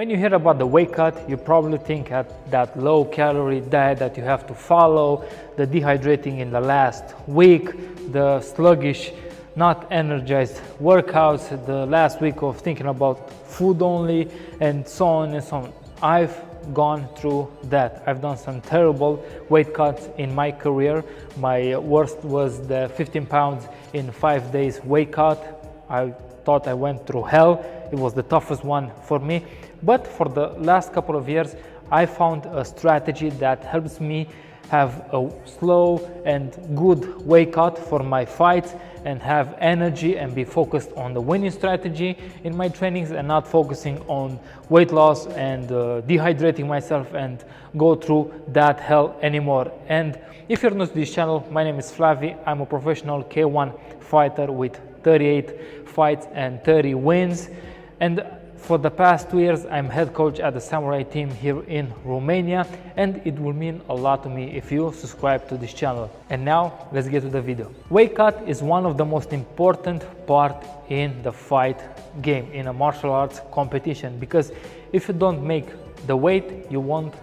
When you hear about the weight cut, you probably think at that low calorie diet that you have to follow, the dehydrating in the last week, the sluggish, not energized workouts, the last week of thinking about food only, and so on and so on. I've gone through that. I've done some terrible weight cuts in my career. My worst was the 15 pounds in 5 days weight cut. I thought I went through hell. It was the toughest one for me. But for the last couple of years, I found a strategy that helps me have a slow and good weight cut for my fights and have energy and be focused on the winning strategy in my trainings and not focusing on weight loss and dehydrating myself and go through that hell anymore. And if you're new to this channel, my name is Flavi. I'm a professional K1 fighter with 38 fights and 30 wins. And for the past 2 years, I'm head coach at the Samurai team here in Romania, and it will mean a lot to me if you subscribe to this channel. And now, let's get to the video. Weight cut is one of the most important part in the fight game, in a martial arts competition, because if you don't make the weight, you won't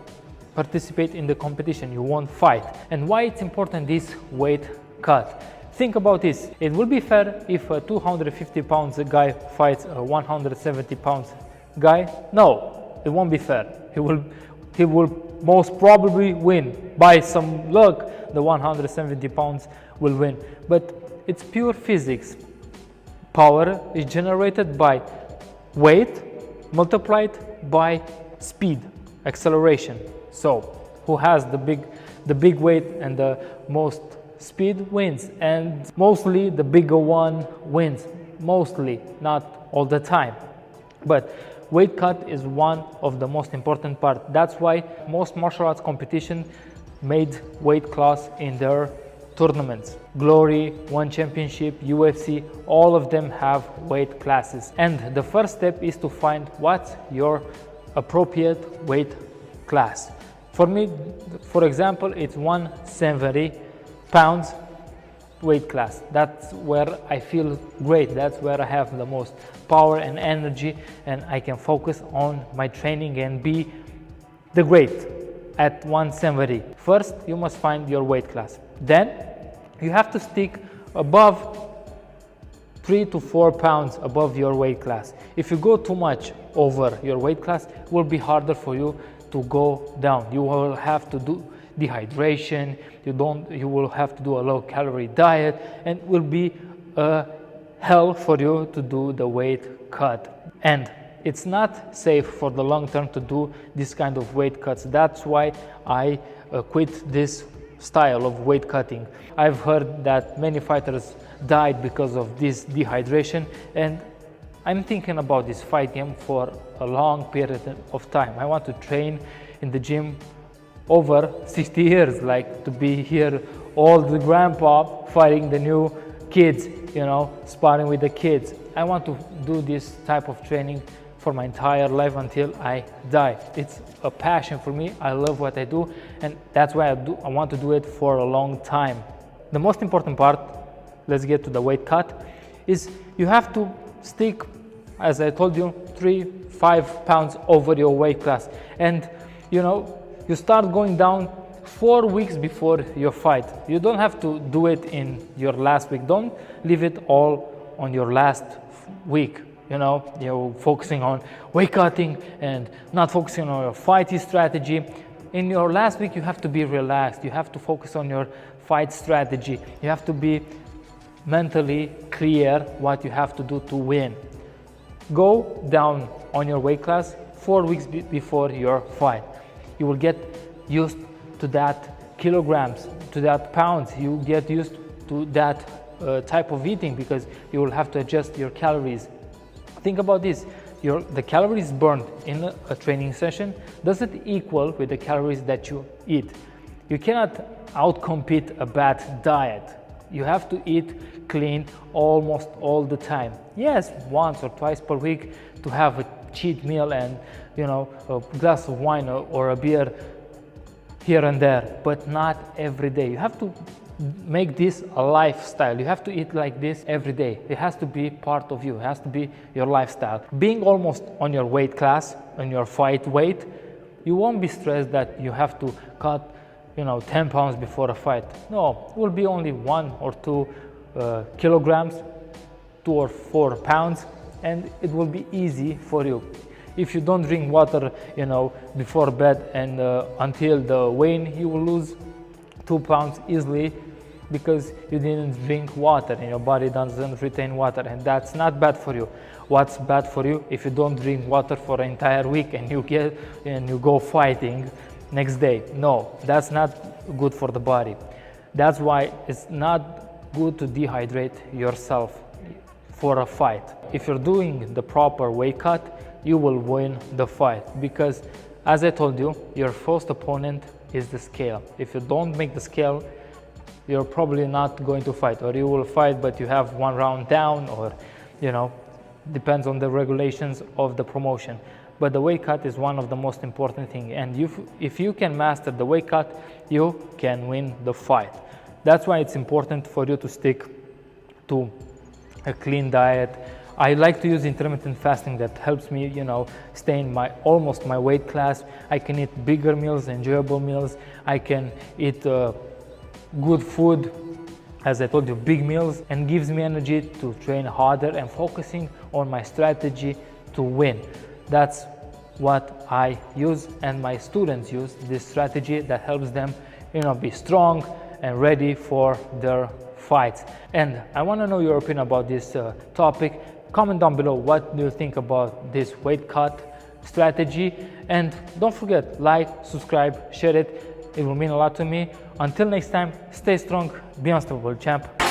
participate in the competition, you won't fight. And why it's important, this weight cut? Think about this. It will be fair if a 250 pounds guy fights a 170 pounds guy? No, it won't be fair. He will most probably win. By some luck, the 170 pounds will win. But it's pure physics. Power is generated by weight multiplied by speed, acceleration. So, who has the big weight and the most speed wins, and mostly the bigger one wins, mostly, not all the time. But weight cut is one of the most important part. That's why most martial arts competition made weight class in their tournaments. Glory, One Championship, UFC, all of them have weight classes. And the first step is to find what's your appropriate weight class. For me, for example, it's 170 pounds weight class. That's where I feel great. That's where I have the most power and energy, and I can focus on my training and be the great at 170. First, you must find your weight class. Then you have to stick above 3 to 4 pounds above your weight class. If you go too much over your weight class, it will be harder for you to go down. You will have to do dehydration, you will have to do a low calorie diet, and it will be a hell for you to do the weight cut. And it's not safe for the long term to do this kind of weight cuts. That's why I quit this style of weight cutting. I've heard that many fighters died because of this dehydration, and I'm thinking about this fight game for a long period of time. I want to train in the gym over 60 years, like to be here all the grandpa fighting the new kids, sparring with the kids. I want to do this type of training for my entire life until I die. It's a passion for me. I love what I do, and that's why I want to do it for a long time. The most important part, let's get to the weight cut, is you have to stick, as I told you, 3-5 pounds over your weight class. And you start going down 4 weeks before your fight. You don't have to do it in your last week. Don't leave it all on your last week. You're focusing on weight cutting and not focusing on your fighting strategy. In your last week, you have to be relaxed. You have to focus on your fight strategy. You have to be mentally clear what you have to do to win. Go down on your weight class 4 weeks before your fight. You will get used to that kilograms, to that pounds. You get used to that type of eating, because you will have to adjust your calories. Think about this. The calories burned in a training session doesn't equal with the calories that you eat. You cannot outcompete a bad diet. You have to eat clean almost all the time. Yes, once or twice per week to have a cheat meal and a glass of wine or a beer here and there, but not every day. You have to make this a lifestyle. You have to eat like this every day. It has to be part of you. It has to be your lifestyle. Being almost on your weight class, on your fight weight, you won't be stressed that you have to cut 10 pounds before a fight. No, it will be only 1 or 2 kilograms, 2 or 4 pounds, and it will be easy for you. If you don't drink water, before bed and until the weigh-in, you will lose 2 pounds easily because you didn't drink water and your body doesn't retain water, and that's not bad for you. What's bad for you if you don't drink water for an entire week and you go fighting next day? No, that's not good for the body. That's why it's not good to dehydrate yourself for a fight. If you're doing the proper weight cut, you will win the fight, because as I told you, your first opponent is the scale. If you don't make the scale, you're probably not going to fight, or you will fight but you have 1 round down, or depends on the regulations of the promotion. But the weight cut is one of the most important things, and if you can master the weight cut, you can win the fight. That's why it's important for you to stick to a clean diet. I like to use intermittent fasting. That helps me, stay in almost my weight class. I can eat bigger meals, enjoyable meals. I can eat good food, as I told you, big meals, and gives me energy to train harder and focusing on my strategy to win. That's what I use, and my students use this strategy that helps them, be strong and ready for their fights. And I want to know your opinion about this topic. Comment down below, what do you think about this weight cut strategy? And don't forget, like, subscribe, share it. It will mean a lot to me. Until next time, stay strong, be unstoppable, champ.